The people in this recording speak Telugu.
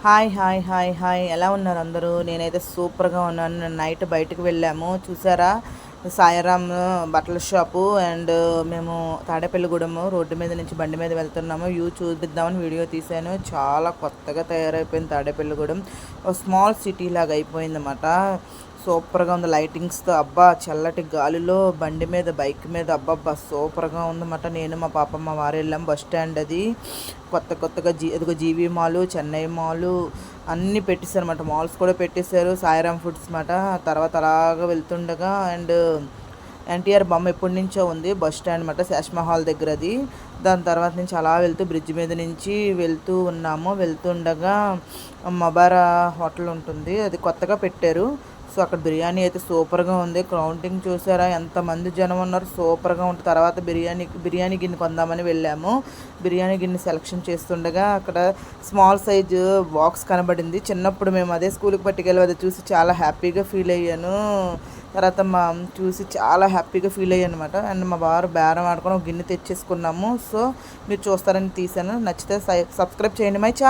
హాయ్ హాయ్ హాయ్ హాయ్ ఎలా ఉన్నారు అందరూ? నేనైతే సూపర్గా ఉన్నాను. నేను నైట్ బయటకు వెళ్ళాము, చూసారా? సాయిరామ్ బట్టల షాపు. అండ్ మేము తాడేపల్లిగూడెం రోడ్డు మీద నుంచి బండి మీద వెళ్తున్నాము. వ్యూ చూపిద్దామని వీడియో తీశాను. చాలా కొత్తగా తయారైపోయింది తాడేపల్లిగూడెం. ఒక స్మాల్ సిటీ లాగా అయిపోయింది అన్నమాట. సూపర్గా ఉంది లైటింగ్స్తో. అబ్బా, చల్లటి గాలిలో బండి మీద బైక్ మీద అబ్బబ్బా సూపర్గా ఉందన్నమాట. నేను మా పాప మా వారు వెళ్ళాం. బస్ స్టాండ్ అది కొత్తగా అదిగో జీవీ మాలు, చెన్నై మాలు అన్నీ పెట్టేశారు అనమాట. మాల్స్ కూడా పెట్టేశారు. సాయిరామ్ ఫుడ్స్ అనమాట. తర్వాత అలాగా వెళ్తుండగా అండ్ ఎన్టీఆర్ బొమ్మ ఎప్పటి నుంచో ఉంది బస్ స్టాండ్ అనమాట, శాశ్మహాల్ దగ్గర అది. దాని తర్వాత నుంచి అలా వెళ్తూ బ్రిడ్జ్ మీద నుంచి వెళ్తూ ఉన్నాము. వెళ్తుండగా మబారా హోటల్ ఉంటుంది, అది కొత్తగా పెట్టారు. సో అక్కడ బిర్యానీ అయితే సూపర్గా ఉంది. కౌంటింగ్ చూసారా ఎంతమంది జనం ఉన్నారు, సూపర్గా ఉంటుంది. తర్వాత బిర్యానీ గిన్నె కొందామని వెళ్ళాము. బిర్యానీ గిన్నె సెలెక్షన్ చేస్తుండగా అక్కడ స్మాల్ సైజు బాక్స్ కనబడింది. చిన్నప్పుడు మేము అదే స్కూల్కి పట్టుకెళ్ళి అది చూసి చాలా హ్యాపీగా ఫీల్ అయ్యాను. తర్వాత చూసి చాలా హ్యాపీగా ఫీల్ అయ్యాను అనమాట. అండ్ మా వారు బేరం ఆడుకొని ఒక గిన్నె తెచ్చేసుకున్నాము. సో మీరు చూస్తారని తీసాను. నచ్చితే సబ్స్క్రైబ్ చేయండి మై ఛానల్.